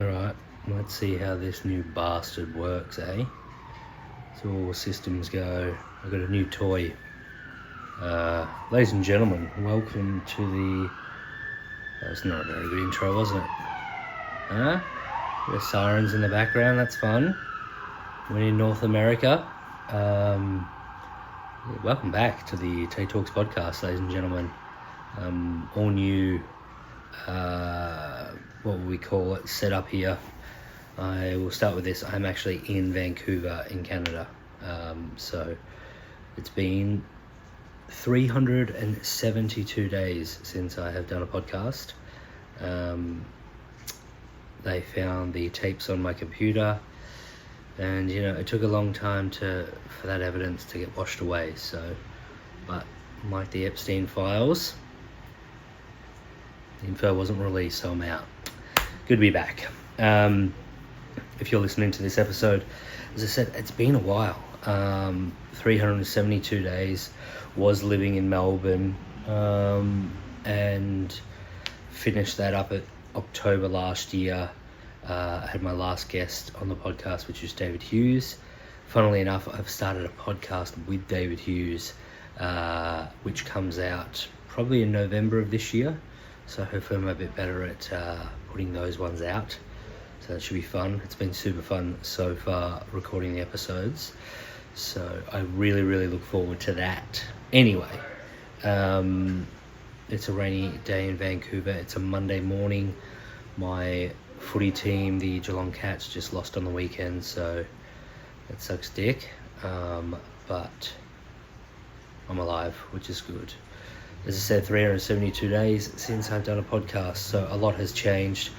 Alright, let's see how this new bastard works, eh? So all systems go. I've got a new toy. Ladies and gentlemen, welcome to the... That's not a very good intro, wasn't it? Huh? There's sirens in the background, that's fun. We're in North America. Welcome back to the Tait Talks podcast, ladies and gentlemen. All new, what will we call it, set up here. I will start with this. I'm actually in Vancouver in Canada. So it's been 372 days since I have done a podcast. They found the tapes on my computer, and it took a long time for that evidence to get washed away. But like the Epstein files, the info wasn't released, so I'm out. Good to be back. If you're listening to this episode, as I said, it's been a while. 372 days. Was living in Melbourne, and finished that up at October last year. I had my last guest on the podcast, which was David Hughes. Funnily enough, I've started a podcast with David Hughes, which comes out probably in November of this year. So hopefully I'm a bit better at putting those ones out. So that should be fun. It's been super fun so far recording the episodes. So I really, really look forward to that. Anyway, it's a rainy day in Vancouver. It's a Monday morning. My footy team, the Geelong Cats, just lost on the weekend, so that sucks dick. But I'm alive, which is good. As I said, 372 days since I've done a podcast, so a lot has changed.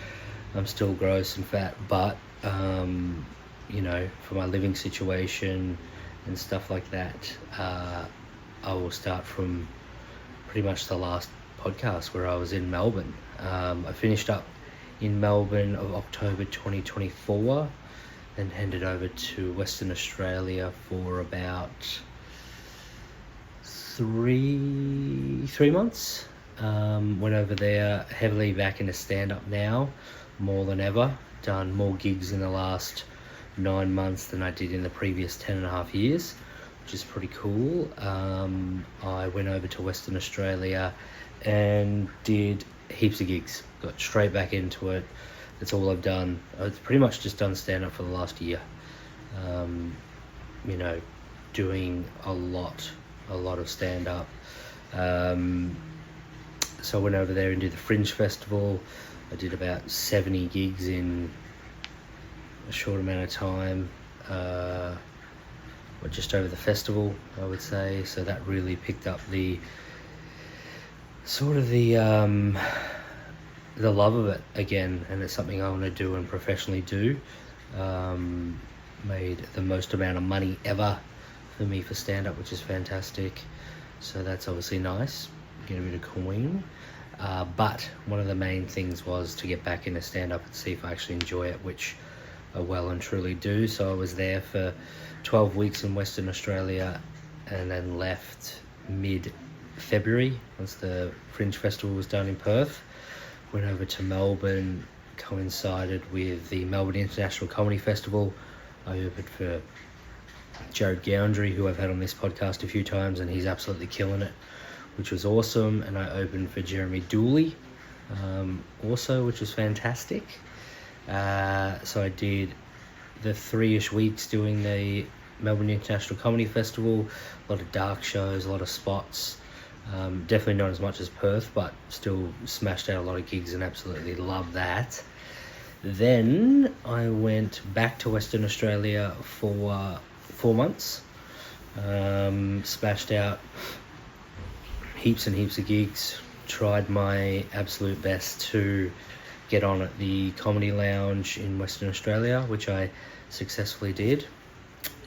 I'm still gross and fat, but, for my living situation and stuff like that, I will start from pretty much the last podcast where I was in Melbourne. I finished up in Melbourne of October 2024 and headed over to Western Australia for about three months. Went over there, heavily back into stand-up now, more than ever. Done more gigs in the last 9 months than I did in the previous 10.5 years, which is pretty cool. I went over to Western Australia and did heaps of gigs. Got straight back into it. That's all I've done. I've pretty much just done stand-up for the last year. Doing a lot of stand-up. So I went over there and did the Fringe Festival. I did about 70 gigs in a short amount of time. Just over the festival, I would say. So that really picked up the love of it again, and it's something I want to do and professionally do. Made the most amount of money ever for me for stand-up, which is fantastic. So that's obviously nice. Get a bit of coin. But one of the main things was to get back into stand-up and see if I actually enjoy it, which I well and truly do. So I was there for 12 weeks in Western Australia and then left mid-February once the Fringe Festival was done in Perth. Went over to Melbourne, coincided with the Melbourne International Comedy Festival. I opened for Jared Goundry, who I've had on this podcast a few times, and he's absolutely killing it, which was awesome. And I opened for Jeremy Dooley, also, which was fantastic. So I did the 3-ish weeks doing the Melbourne International Comedy Festival. A lot of dark shows, a lot of spots. Definitely not as much as Perth, but still smashed out a lot of gigs and absolutely loved that. Then I went back to Western Australia for 4 months. Smashed out heaps and heaps of gigs. Tried my absolute best to get on at the Comedy Lounge in Western Australia, which I successfully did.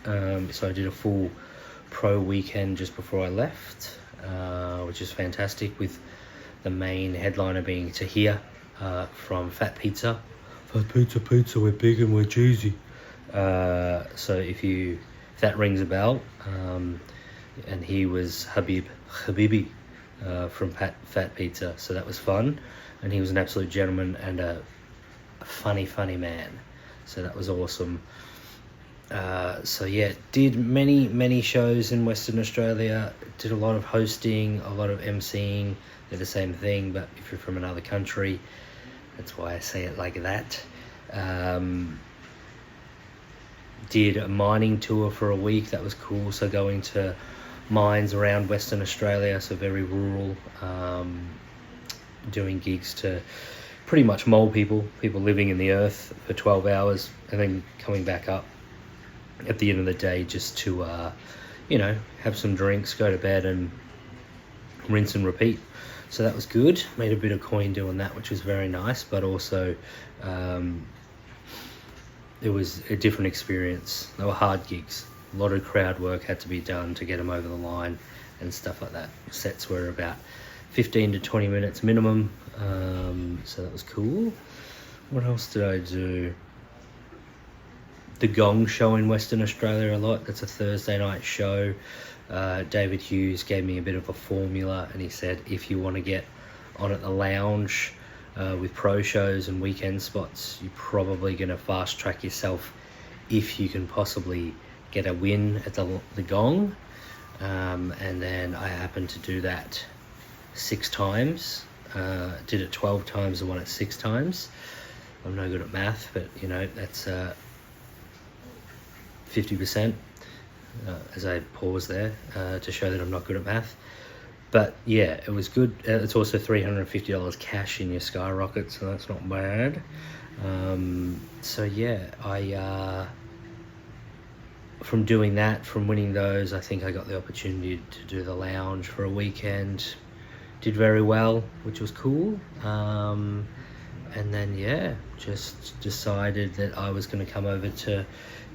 So I did a full pro weekend just before I left, which is fantastic, with the main headliner being Tahir from Fat Pizza. Fat Pizza, we're big and we're cheesy. So if that rings a bell, and he was Habibi from Fat Pizza, so that was fun. And he was an absolute gentleman and a funny man. So that was awesome. So yeah, did many shows in Western Australia, did a lot of hosting, a lot of emceeing. They're the same thing, but if you're from another country, that's why I say it like that. Did a mining tour for a week, that was cool. So going to mines around Western Australia, so very rural, doing gigs to pretty much mole people living in the earth for 12 hours and then coming back up at the end of the day just to have some drinks, go to bed and rinse and repeat. So that was good. Made a bit of coin doing that, which was very nice, but also it was a different experience. They were hard gigs. A lot of crowd work had to be done to get them over the line and stuff like that. Sets were about 15 to 20 minutes minimum, so that was cool. What else did I do? The Gong show in Western Australia a lot. That's a Thursday night show. David Hughes gave me a bit of a formula, and he said if you want to get on at the lounge with pro shows and weekend spots, you're probably going to fast track yourself if you can possibly get a win at the Gong. And then I happened to do that 6 times. Did it 12 times and won it 6 times. I'm no good at math, but that's 50%, as I pause there to show that I'm not good at math. But yeah, it was good. It's also $350 cash in your skyrocket, so that's not bad. So yeah, I from doing that, from winning those, I think I got the opportunity to do the lounge for a weekend. Did very well, which was cool. And then yeah, just decided that I was going to come over to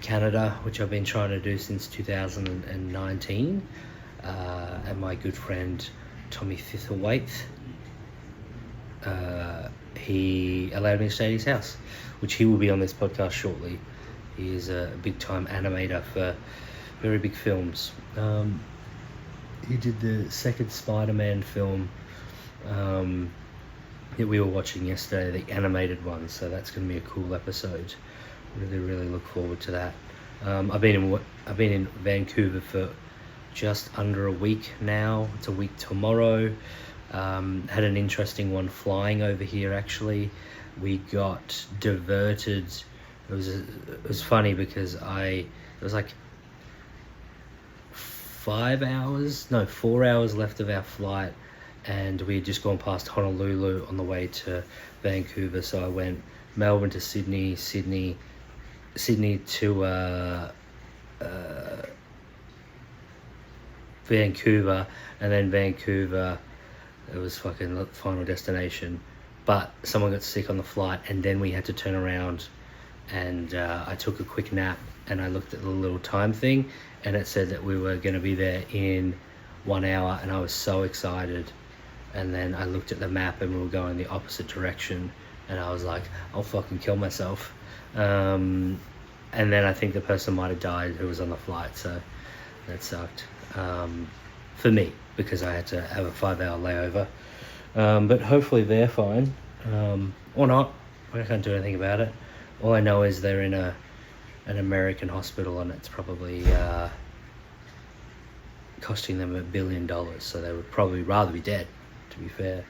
Canada, which I've been trying to do since 2019. And my good friend Tommy Thistlewaite, he allowed me to stay at his house, which he will be on this podcast shortly. He is a big time animator for very big films. He did the second Spider-Man film that we were watching yesterday, the animated one, so that's going to be a cool episode. Really look forward to that. I've been in Vancouver for just under a week now. It's a week tomorrow. Had an interesting one flying over here actually. We got diverted. It was funny because it was like 4 hours left of our flight, and we had just gone past Honolulu on the way to Vancouver. So I went Melbourne to Sydney to Vancouver, and then Vancouver, it was fucking final destination. But someone got sick on the flight, and then we had to turn around, and I took a quick nap, and I looked at the little time thing, and it said that we were going to be there in 1 hour, and I was so excited. And then I looked at the map, and we were going the opposite direction, and I was like, I'll fucking kill myself. And then I think the person might have died who was on the flight, so that sucked for me, because I had to have a 5-hour layover. But hopefully they're fine, or not. I can't do anything about it. All I know is they're in an American hospital, and it's probably costing them $1 billion, so they would probably rather be dead, to be fair.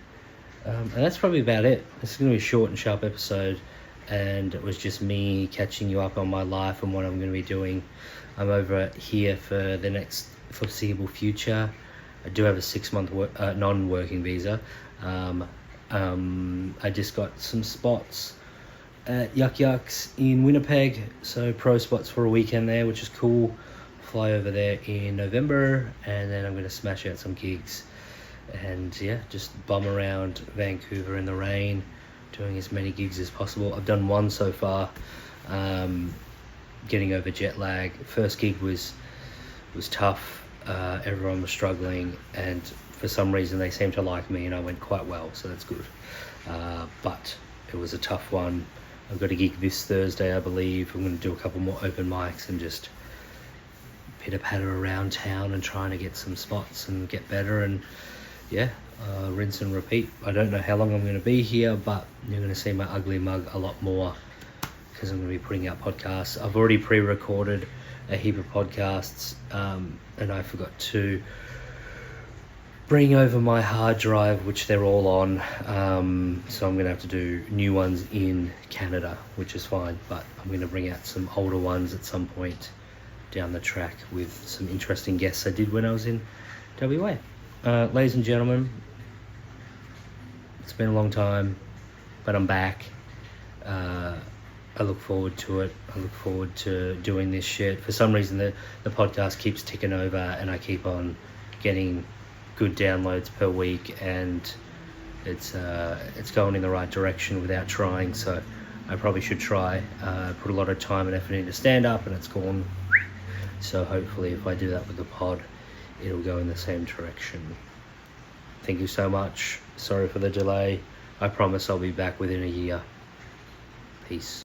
And that's probably about it. This is going to be a short and sharp episode, and it was just me catching you up on my life and what I'm going to be doing. I'm over here for the next foreseeable future. I do have a 6-month non-working visa. I just got some spots at Yuck Yucks in Winnipeg, so pro spots for a weekend there, which is cool. Fly over there in November, and then I'm going to smash out some gigs, and yeah, just bum around Vancouver in the rain, doing as many gigs as possible. I've done one so far, getting over jet lag. First gig was tough. Everyone was struggling, and for some reason they seemed to like me, and I went quite well, so that's good. But it was a tough one. I've got a gig this Thursday, I believe. I'm going to do a couple more open mics and just pitter-patter around town and trying to get some spots and get better and yeah, rinse and repeat. I don't know how long I'm going to be here, but you're going to see my ugly mug a lot more because I'm going to be putting out podcasts. I've already pre-recorded a heap of podcasts, and I forgot to bring over my hard drive, which they're all on, so I'm going to have to do new ones in Canada, which is fine, but I'm going to bring out some older ones at some point down the track with some interesting guests I did when I was in WA. Ladies and gentlemen, it's been a long time, but I'm back. I look forward to it. I look forward to doing this shit. For some reason, the podcast keeps ticking over, and I keep on getting good downloads per week, and it's going in the right direction without trying. So I probably should try. Put a lot of time and effort into stand up, and it's gone. So hopefully, if I do that with the pod, it'll go in the same direction. Thank you so much. Sorry for the delay. I promise I'll be back within a year. Peace.